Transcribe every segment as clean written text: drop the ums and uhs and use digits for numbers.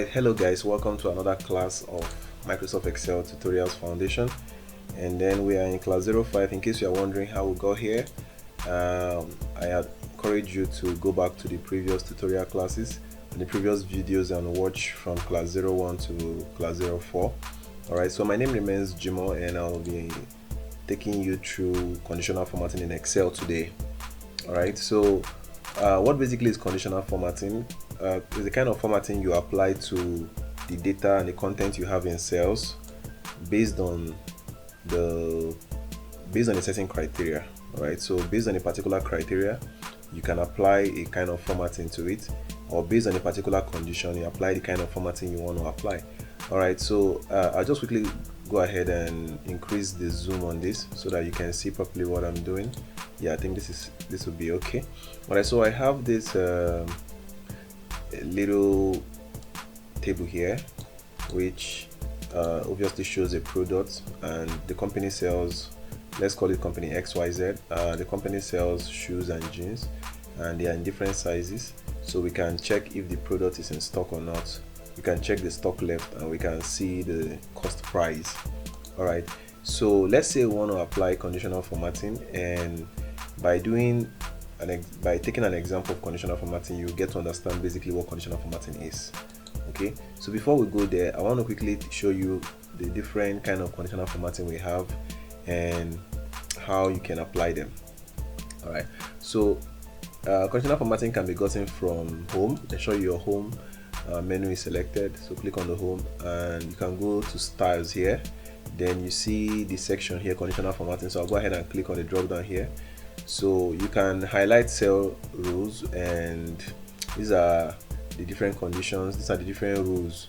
Alright, hello guys, welcome to another class of Microsoft Excel Tutorials Foundation. And then we are in class 05. In case you are wondering how we got here, I encourage you to go back to the previous tutorial classes and the previous videos and watch from class 01 to class 04. Alright, so my name remains Jimo and I'll be taking you through conditional formatting in Excel today. Alright, so what basically is conditional formatting? Is the kind of formatting you apply to the data and the content you have in cells based on a certain criteria. Alright, so based on a particular criteria, you can apply a kind of formatting to it, or based on a particular condition, you apply the kind of formatting you want to apply. Alright, so I'll just quickly go ahead and increase the zoom on this so that you can see properly what I'm doing. Yeah, I think this will be okay. Alright, so I have this little table here which obviously shows a product, and the company sells, let's call it company XYZ. The company sells shoes and jeans, and they are in different sizes, so we can check if the product is in stock or not. We can check the stock left and we can see the cost price. Alright, so let's say we want to apply conditional formatting, and by taking an example of conditional formatting, you get to understand basically what conditional formatting is. Okay, so before we go there, I want to quickly show you the different kind of conditional formatting we have and how you can apply them. Alright, so conditional formatting can be gotten from home. Ensure your home menu is selected, so click on the home and you can go to styles here. Then you see the section here, conditional formatting, so I'll go ahead and click on the drop down here. So you can highlight cell rules, and these are the different conditions. These are the different rules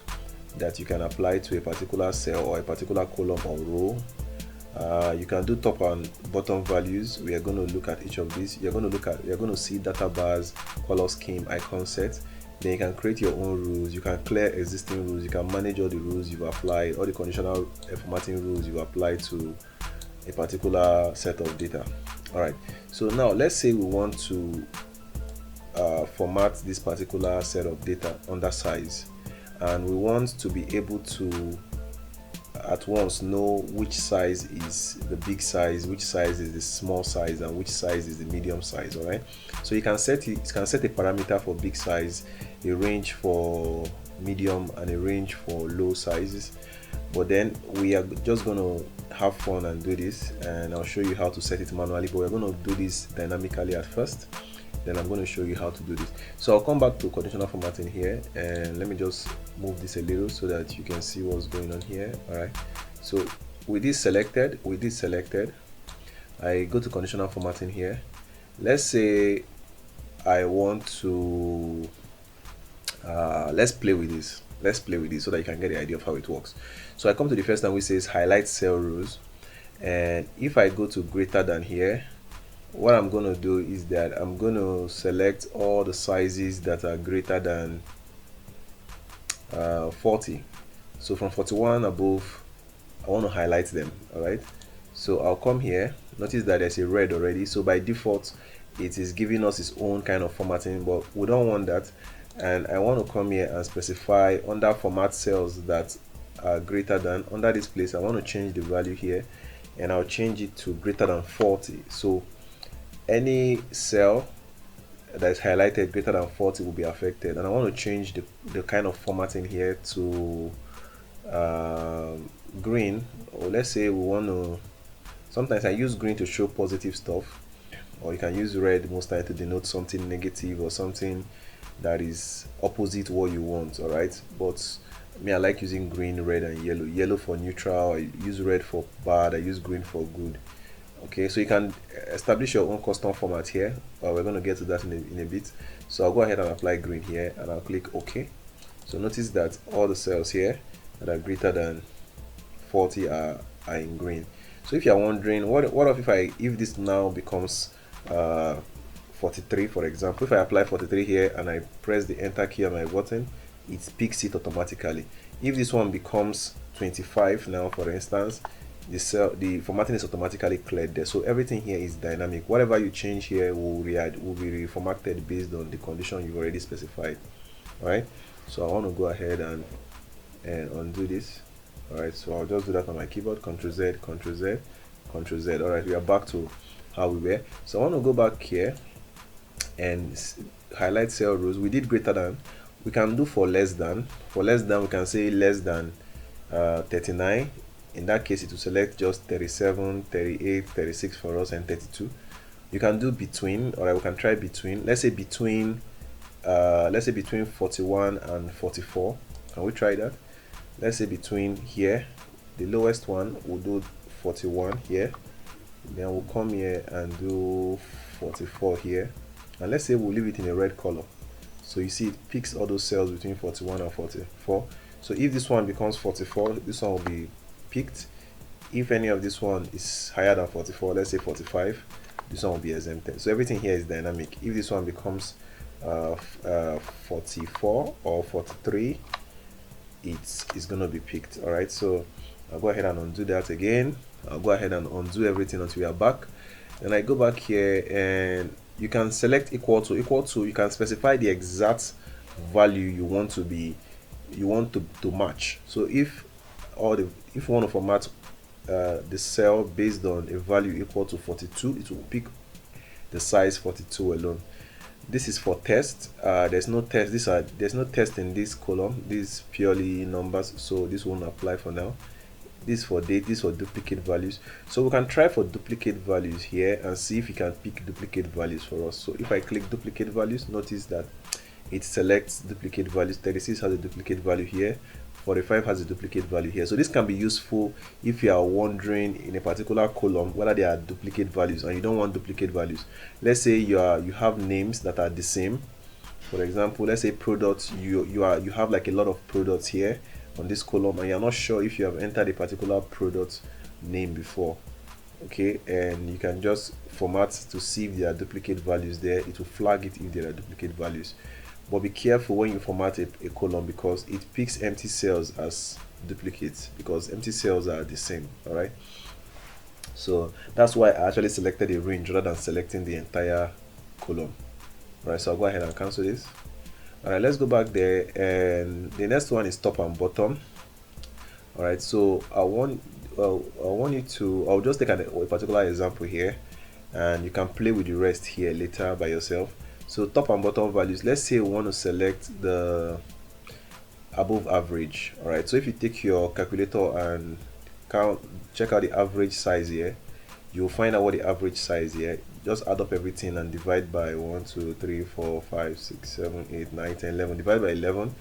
that you can apply to a particular cell or a particular column or row. You can do top and bottom values. We are going to look at each of these. You're going to see data bars, color scheme, icon set. Then you can create your own rules. You can clear existing rules. You can manage all the rules you've applied, all the conditional formatting rules you've applied to a particular set of data. Alright, so now let's say we want to format this particular set of data under size, and we want to be able to at once know which size is the big size, which size is the small size, and which size is the medium size. All right, so you can set a parameter for big size, a range for medium, and a range for low sizes. But then we are just going to have fun and do this, and I'll show you how to set it manually, but we're going to do this dynamically at first. Then I'm going to show you how to do this. So I'll come back to conditional formatting here, and let me just move this a little so that you can see what's going on here. All right, so with this selected, I go to conditional formatting here. Let's say I want to let's play with this so that you can get the idea of how it works. So I come to the first one which says highlight cell rules, and if I go to greater than here, what I'm going to do is that I'm going to select all the sizes that are greater than 40. So from 41 above, I want to highlight them. Alright, so I'll come here. Notice that there's a red already, so by default it is giving us its own kind of formatting, but we don't want that. And I want to come here and specify under format cells that are greater than. Under this place, I want to change the value here, and I'll change it to greater than 40. So any cell that is highlighted greater than 40 will be affected. And I want to change the kind of formatting here to green, or let's say we want to, sometimes I use green to show positive stuff, or you can use red most time to denote something negative or something that is opposite what you want. All right, but me, I like using green, red, and yellow for neutral. I use red for bad, I use green for good. Okay, so you can establish your own custom format here, but we're going to get to that in a bit. So I'll go ahead and apply green here, and I'll click OK. So notice that all the cells here that are greater than 40 are in green. So if you're wondering what if this now becomes 43, for example, if I apply 43 here and I press the enter key on my button, it picks it automatically. If this one becomes 25 now, for instance, the formatting is automatically cleared there. So everything here is dynamic. Whatever you change here will be reformatted based on the condition you've already specified. All right, So I want to go ahead and undo this. All right, so I'll just do that on my keyboard. Ctrl Z, Ctrl Z, Ctrl Z. All right, we are back to how we were. So I want to go back here and highlight cell rows. We did greater than. We can do for less than. For less than, we can say less than 39. In that case, it will select just 37, 38, 36 for us, and 32. You can do between. All right, we can try between. Let's say between 41 and 44. Can we try that? Let's say between here, the lowest one, we'll do 41 here, then we'll come here and do 44 here, and let's say we'll leave it in a red color. So you see it picks all those cells between 41 and 44. So if this one becomes 44, this one will be picked. If any of this one is higher than 44, let's say 45, this one will be exempted. So everything here is dynamic. If this one becomes 44 or 43, it's gonna be picked. All right, so I'll go ahead and undo that again. I'll go ahead and undo everything until we are back. Then I go back here, and you can select equal to. You can specify the exact value you want to match. So if you want to format the cell based on a value equal to 42, it will pick the size 42 alone. This is for test. There's no test. There's no test in this column. These purely numbers, so this won't apply for now. This for date, this for duplicate values. So we can try for duplicate values here and see if we can pick duplicate values for us. So if I click duplicate values, notice that it selects duplicate values. 36 has a duplicate value here, 45 has a duplicate value here. So this can be useful if you are wondering in a particular column whether there are duplicate values and you don't want duplicate values. Let's say you have names that are the same. For example, let's say products, you have like a lot of products here on this column, and you're not sure if you have entered a particular product name before. Okay, and you can just format to see if there are duplicate values there. It will flag it if there are duplicate values. But be careful when you format a column, because it picks empty cells as duplicates because empty cells are the same. All right, so that's why I actually selected a range rather than selecting the entire column. All right, so I'll go ahead and cancel this. All right, let's go back there, and the next one is top and bottom. All right, so I'll just take a particular example here, and you can play with the rest here later by yourself. So top and bottom values, let's say we want to select the above average. All right, so if you take your calculator and check out the average size here, you'll find out what the average size here. Just add up everything and divide by 1, 2, 3, 4, 5, 6, 7, 8, 9, 10, 11. Divide by 11,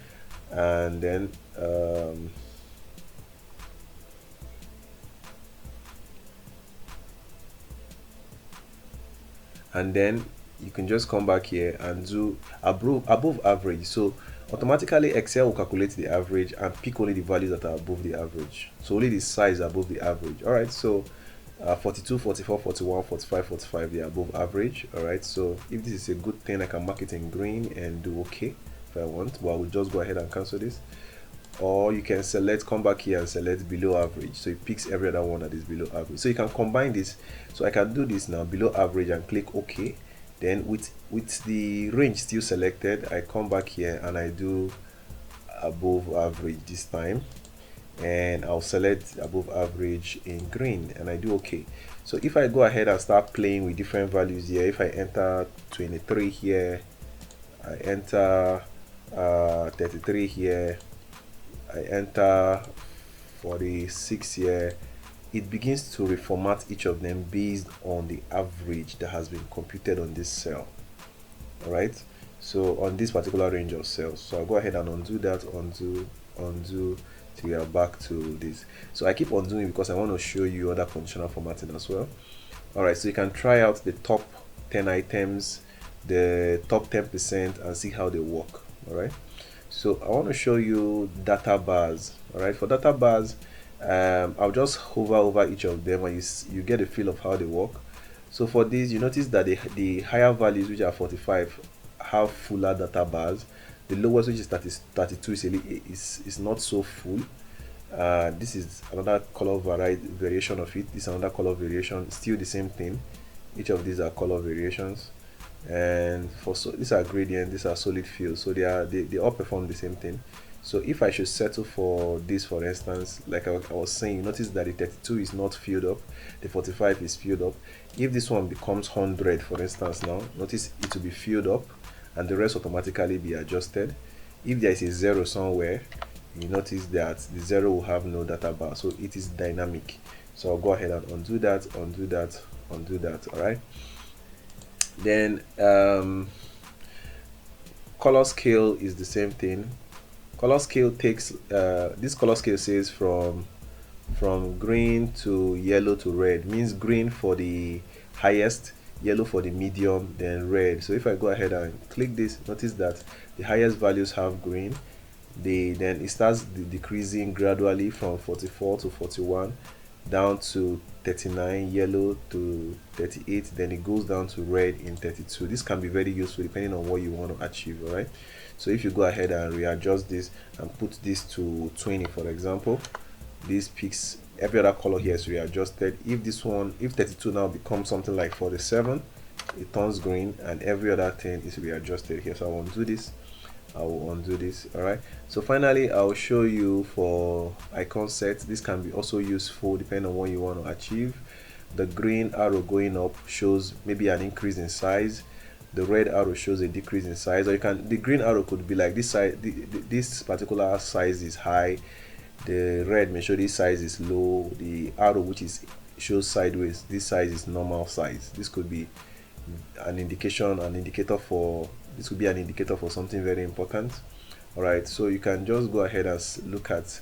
and then you can just come back here and do above average. So automatically Excel will calculate the average and pick only the values that are above the average, so only the size above the average. All right, so 42, 44, 41, 45, 45, they are above average. All right, so if this is a good thing, I can mark it in green and do okay if I want, but I will just go ahead and cancel this. Or you can come back here and select below average, so it picks every other one that is below average. So you can combine this. So I can do this now, below average, and click OK. Then with the range still selected, I come back here and I do above average this time, and I'll select above average in green and I do OK. So if I go ahead and start playing with different values here, if I enter 23 here, I enter 33 here, I enter 46 here, it begins to reformat each of them based on the average that has been computed on this cell. All right, so on this particular range of cells. So I'll go ahead and undo that, undo till we are back to this. So I keep undoing because I want to show you other conditional formatting as well. All right, so you can try out the top 10 items, the top 10%, and see how they work. All right, so I want to show you data bars. All right, for data bars, I'll just hover over each of them and you get a feel of how they work. So for these, you notice that the higher values, which are 45, have fuller data bars. The lowest, which is 32, is not so full. This is another color variation of it. This is another color variation, still the same thing. Each of these are color variations. and these are gradient, these are solid fill, so they all perform the same thing. So if I should settle for this, for instance, like I was saying, you notice that the 32 is not filled up, the 45 is filled up. If this one becomes 100, for instance, now notice it will be filled up and the rest automatically be adjusted. If there is a zero somewhere, you notice that the zero will have no data bar, so it is dynamic. So I'll go ahead and undo that, undo that, undo that. All right, then color scale is the same thing. Color scale takes this color scale says from green to yellow to red, means green for the highest, yellow for the medium, then red. So if I go ahead and click this, notice that the highest values have green, then it starts decreasing gradually from 44 to 41 down to 39, yellow to 38, then it goes down to red in 32. This can be very useful depending on what you want to achieve. All right, so if you go ahead and readjust this and put this to 20, for example, this picks every other color here is readjusted. If this one, if 32 now becomes something like 47, it turns green, and every other thing is readjusted here. So I will undo this, I will undo this. All right, so finally I'll show you for icon sets. This can be also useful depending on what you want to achieve. The green arrow going up shows maybe an increase in size, the red arrow shows a decrease in size, or you can, the green arrow could be like this size, this particular size is high, the red may show this size is low, the arrow which is shows sideways, this size is normal size. This could be an indicator for, this could be an indicator for something very important. All right, so you can just go ahead and look at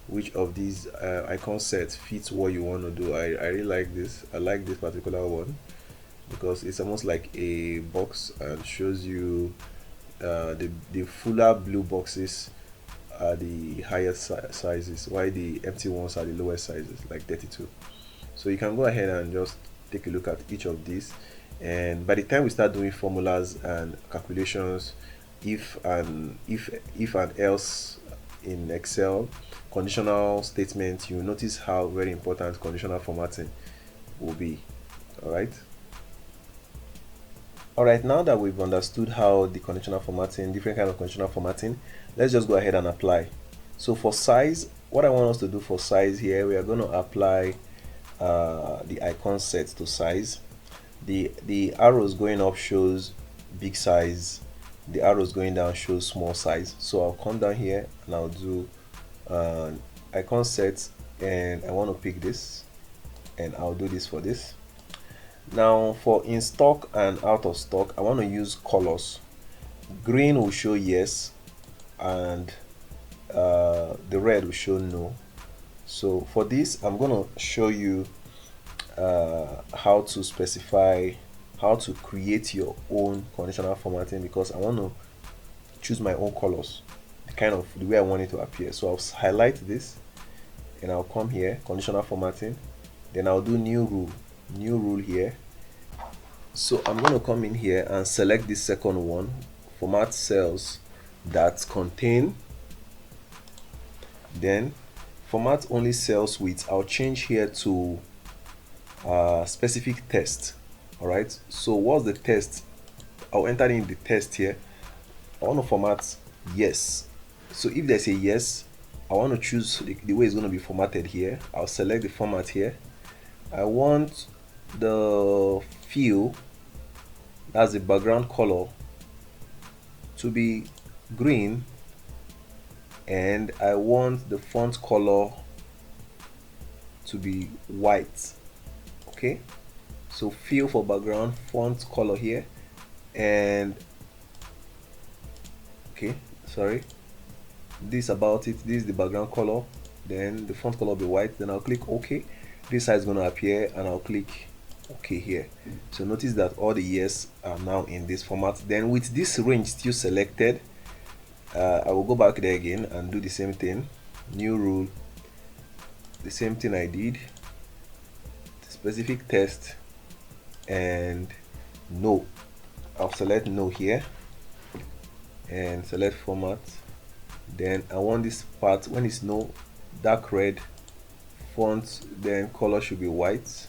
which of these icon sets fits what you want to do. I really like this. I like this particular one because it's almost like a box and shows you the fuller blue boxes are the highest sizes, while the empty ones are the lowest sizes, like 32. So you can go ahead and just take a look at each of these, and by the time we start doing formulas and calculations, if and else in Excel, conditional statements, you notice how very important conditional formatting will be. All right, now that we've understood how the conditional formatting, different kind of conditional formatting, let's just go ahead and apply. So for size, what I want us to do for size here, we are going to apply the icon set to size. The arrows going up shows big size, the arrows going down shows small size. So I'll come down here and I'll do icon set, and I want to pick this, and I'll do this for this. Now for in stock and out of stock, I want to use colors. Green will show yes, and the red will show no. So for this, I'm going to show you how to specify, how to create your own conditional formatting, because I want to choose my own colors, the way I want it to appear. So I'll highlight this and I'll come here, conditional formatting, then I'll do new rule here. So I'm going to come in here and select this second one, format cells that contain, then format only cells with, I'll change here to specific text. All right, so what's the text? I'll enter in the text here. I want to format yes. So if there's a yes, I want to choose the way it's going to be formatted here. I'll select the format here. I want the fill, that's the background color, to be green, and I want the font color to be white. Okay, so fill for background, font color here, and okay, sorry, this about it, this is the background color, then the font color will be white. Then I'll click OK. This side is going to appear, and I'll click OK here. So notice that all the yes are now in this format. Then with this range still selected, I will go back there again and do the same thing, new rule, the same thing I did, specific text, and no. I'll select no here and select format. Then I want this part, when it's no, dark red, font, then color should be white.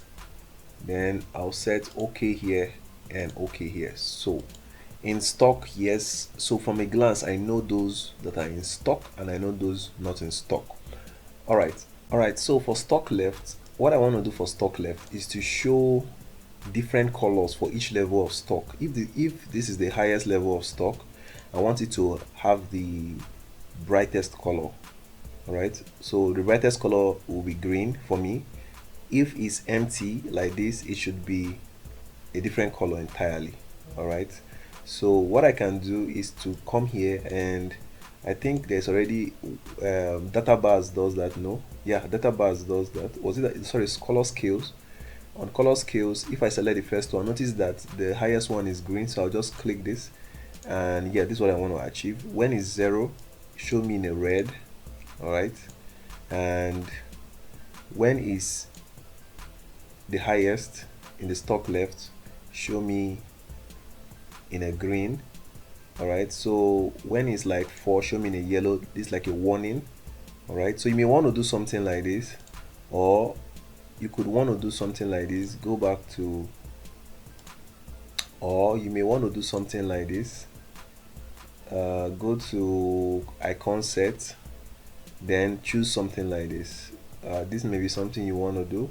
Then I'll set OK here and OK here. So in stock, yes, so from a glance I know those that are in stock and I know those not in stock. All right, so for stock left, what I want to do for stock left is to show different colors for each level of stock. If this is the highest level of stock, I want it to have the brightest color. All right, so the brightest color will be green for me. If it's empty like this, it should be a different color entirely. All right, so what I can do is to come here, and I think there's already data bars does that. No, yeah, data bars does that. Was it that, sorry, it's color scales. On color scales, if I select the first one, notice that the highest one is green, so I'll just click this, and yeah, this is what I want to achieve. When it's 0, show me in a red. All right, and when is the highest in the stock left, show me in a green. All right, so when it's like 4, show me in a yellow. This is like a warning. All right, so you may want to do something like this, or you could want to do something like this. Go back to, or you may want to do something like this. Go to icon set, then choose something like this. This may be something you want to do,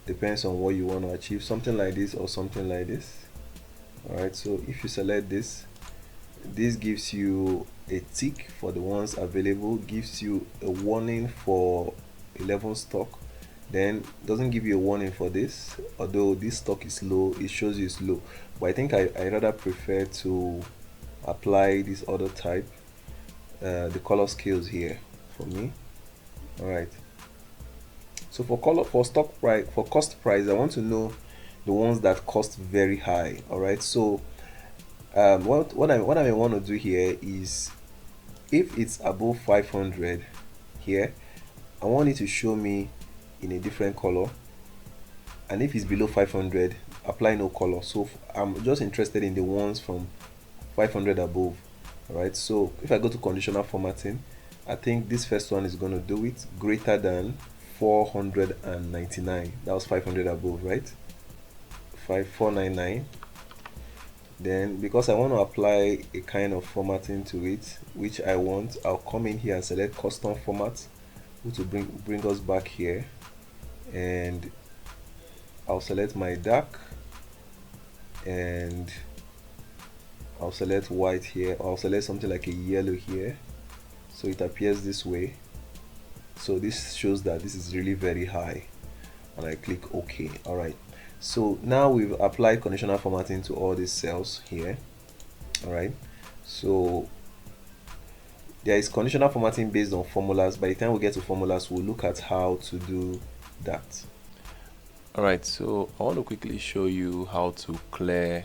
depends on what you want to achieve, something like this or something like this. All right, so if you select this, this gives you a tick for the ones available, gives you a warning for 11 stock, then doesn't give you a warning for this. Although this stock is low, it shows you it's low, but I think I rather prefer to apply this other type, the color scales here for me. All right, so for color, for stock price, for cost price, I want to know the ones that cost very high. All right, so what I may want to do here is, if it's above 500 here, I want it to show me in a different color, and if it's below 500, apply no color. So I'm just interested in the ones from 500 above. All right, so if I go to conditional formatting, I think this first one is going to do it, greater than 499. That was 500 above, right? 5499. Then because I want to apply a kind of formatting to it, which I want, I'll come in here and select custom format, which will bring us back here, and I'll select my dark, and I'll select white here, or I'll select something like a yellow here, so it appears this way. So this shows that this is really very high, and I click OK. All right, so now we've applied conditional formatting to all these cells here. All right, so there is conditional formatting based on formulas. By the time we get to formulas, we'll look at how to do that. All right, so I want to quickly show you how to clear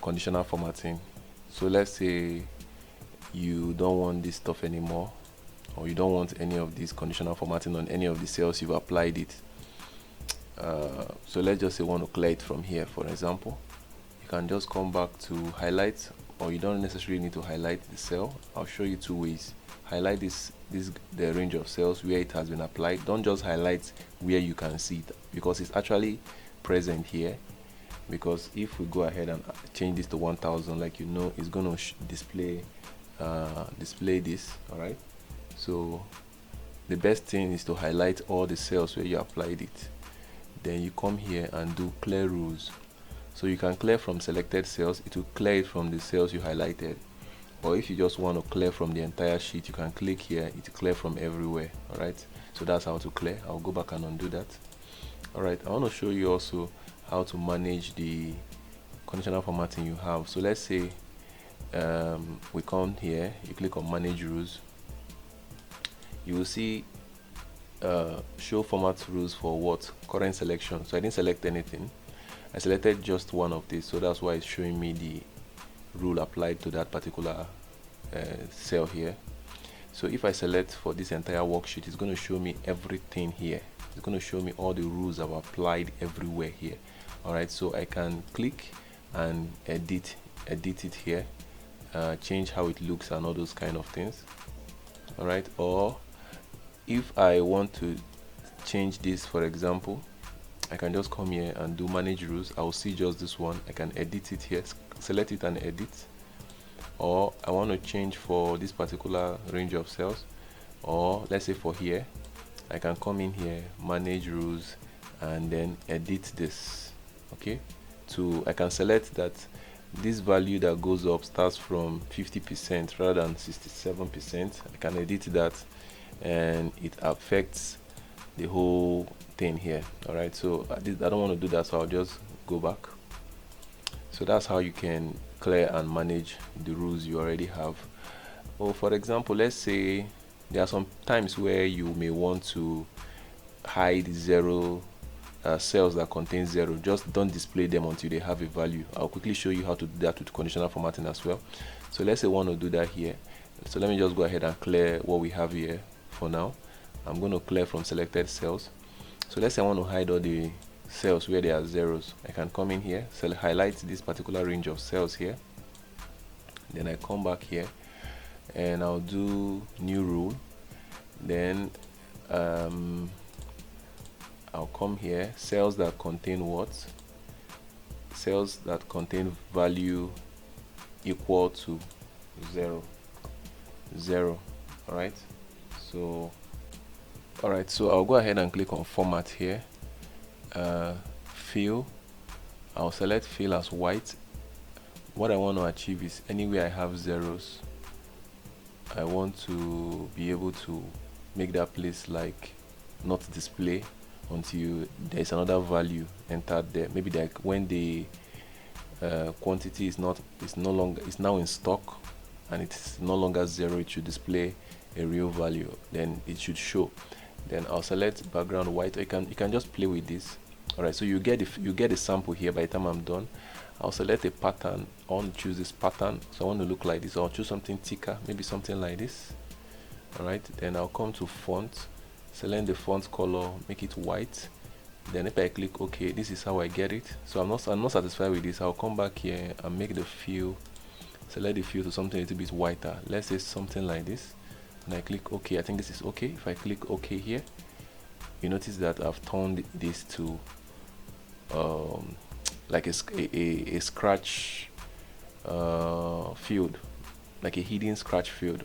conditional formatting. So let's say you don't want this stuff anymore, or you don't want any of this conditional formatting on any of the cells you've applied it. So let's just say you want to clear it from here. For example, you can just come back to highlight, or you don't necessarily need to highlight the cell. I'll show you two ways. Highlight the range of cells where it has been applied. Don't just highlight where you can see it, because it's actually present here. Because if we go ahead and change this to 1000, like, you know, it's going to display this. All right, so the best thing is to highlight all the cells where you applied it. Then you come here and do clear rules. So you can clear from selected cells, it will clear it from the cells you highlighted. Or if you just want to clear from the entire sheet, you can click here, it will clear from everywhere. All right, so that's how to clear. I'll go back and undo that. All right, I want to show you also how to manage the conditional formatting you have. So let's say we come here, you click on manage rules, you will see show format rules for what current selection. So I didn't select anything, I selected just one of these, so that's why it's showing me the rule applied to that particular cell here. So if I select for this entire worksheet, it's going to show me everything here. It's going to show me all the rules I've applied everywhere here. All right, so I can click and edit it here, change how it looks and all those kind of things. All right, or if I want to change this, for example, I can just come here and do manage rules. I will see just this one. I can edit it here, select it and edit. Or I want to change for this particular range of cells, or let's say for here, I can come in here, manage rules, and then edit this. Okay, I can select that this value that goes up starts from 50% rather than 67%. I can edit that, and it affects the whole thing here. All right, so I don't want to do that, so I'll just go back. So that's how you can clear and manage the rules you already have. Or for example, let's say there are some times where you may want to hide zero cells that contain zero. Just don't display them until they have a value. I'll quickly show you how to do that with conditional formatting as well. So let's say I want to do that here. So let me just go ahead and clear what we have here for now. I'm going to clear from selected cells. So let's say I want to hide all the cells where there are zeros. I can come in here, highlight this particular range of cells here. Then I come back here and I'll do new rule. Then I'll come here, cells that contain what? Cells that contain value equal to 0. Alright, so I'll go ahead and click on format here. Fill, I'll select fill as white. What I want to achieve is anywhere I have zeros, I want to be able to make that place like not display until there's another value entered there. Maybe like when the quantity is now in stock and it's no longer 0, it should display a real value, then it should show. Then I'll select background white. You can just play with this. Alright, so you get a sample here. By the time I'm done, I'll select a pattern. I want to choose this pattern, so I want to look like this. I'll choose something thicker, maybe something like this. Alright, then I'll come to font, select the font color, make it white. Then if I click OK, this is how I get it. So I'm not satisfied with this. I'll come back here and make the fill, select the fill to something a little bit whiter. Let's say something like this, and I click OK. I think this is okay. If I click OK here, you notice that I've turned this to like a scratch field, like a hidden scratch field.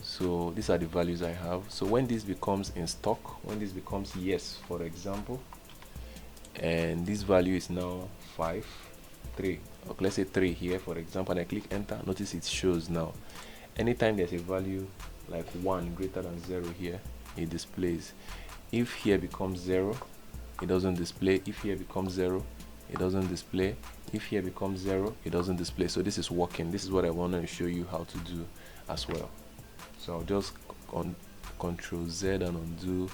So these are the values I have. So when this becomes in stock, when this becomes yes, for example, and this value is now 5, 3, or let's say 3 here, for example, and I click enter, notice it shows now. Anytime there's a value like 1 greater than 0 here, it displays. If here becomes 0, it doesn't display. If here becomes 0, it doesn't display. If here becomes 0, it doesn't display. So this is working. This is what I want to show you how to do as well. So I'll just Control Z and undo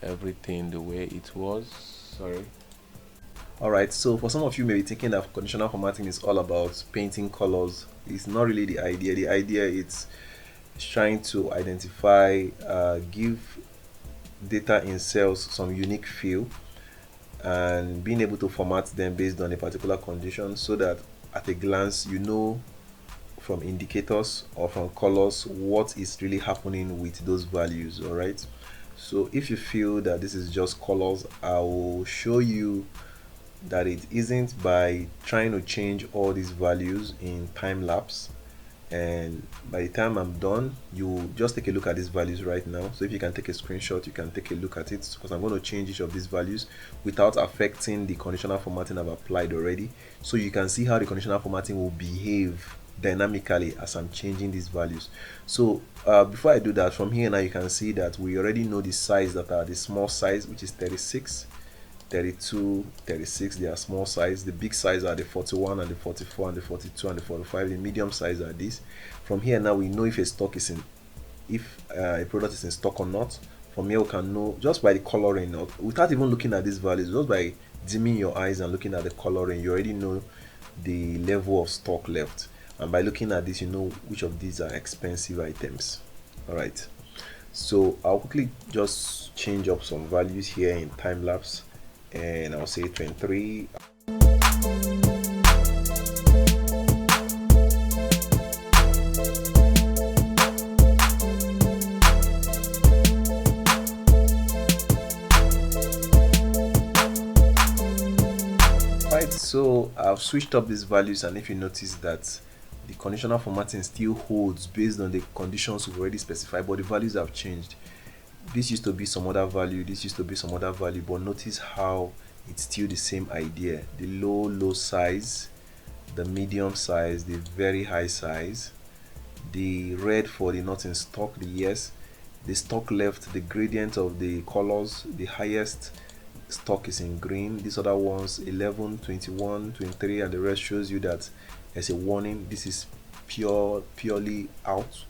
everything the way it was. Sorry. Alright, so for some of you may be thinking that conditional formatting is all about painting colors. It's not really the idea. The idea is trying to identify, give data in cells some unique feel, and being able to format them based on a particular condition, so that at a glance you know from indicators or from colors what is really happening with those values. All right, so if you feel that this is just colors, I will show you that it isn't by trying to change all these values in time lapse. And by the time I'm done, you just take a look at these values right now. So if you can take a screenshot, you can take a look at it, because I'm going to change each of these values without affecting the conditional formatting I've applied already. So you can see how the conditional formatting will behave dynamically as I'm changing these values. So before I do that, from here now you can see that we already know the size that are the small size, which is 36, 32, 36. They are small size. The big size are the 41 and the 44 and the 42 and the 45. The medium size are these. From here now we know if a stock is in, if a product is in stock or not. From here we can know just by the coloring, without even looking at these values, just by dimming your eyes and looking at the coloring, you already know the level of stock left. And by looking at this, you know which of these are expensive items. All right, so I'll quickly just change up some values here in time lapse, and I'll say 23. I've switched up these values, and if you notice that the conditional formatting still holds based on the conditions we've already specified, but the values have changed. This used to be some other value, this used to be some other value, but notice how it's still the same idea. The low size, the medium size, the very high size, the red for the not in stock, the yes, the stock left, the gradient of the colors, the highest stock is in green, these other ones 11, 21, 23, and the rest shows you that there's a warning, this is purely out.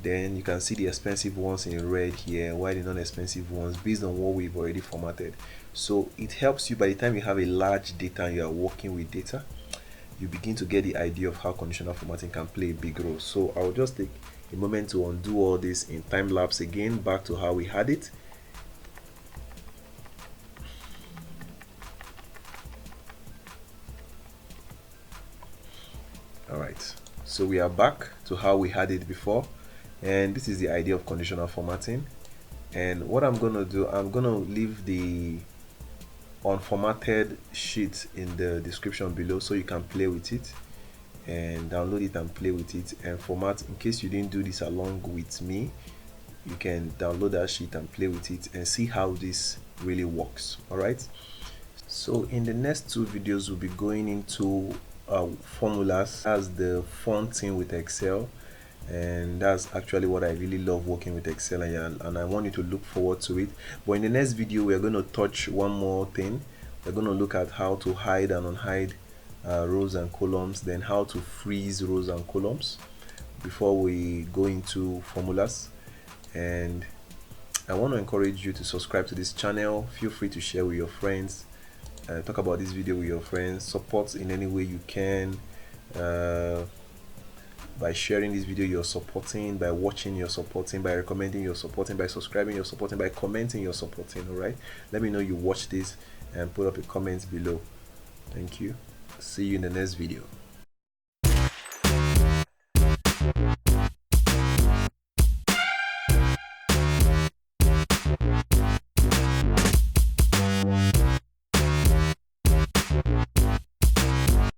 Then you can see the expensive ones in red here, while the non-expensive ones based on what we've already formatted. So it helps you by the time you have a large data and you are working with data, you begin to get the idea of how conditional formatting can play a big role. So I'll just take a moment to undo all this in time lapse again, back to how we had it. Alright, so we are back to how we had it before, and this is the idea of conditional formatting. And what I'm gonna do, I'm gonna leave the unformatted sheet in the description below so you can play with it and download it and play with it and format. In case you didn't do this along with me, you can download that sheet and play with it and see how this really works. All right, so in the next two videos we'll be going into formulas as the fun thing with Excel, and that's actually what I really love working with Excel, and I want you to look forward to it. But in the next video we're going to touch one more thing. We're going to look at how to hide and unhide rows and columns, then how to freeze rows and columns before we go into formulas. And I want to encourage you to subscribe to this channel. Feel free to share with your friends, talk about this video with your friends, support in any way you can. By sharing this video you're supporting, by watching you're supporting, by recommending you're supporting, by subscribing you're supporting, by commenting you're supporting. All right, let me know you watch this and put up a comment below. Thank you. See you in the next video.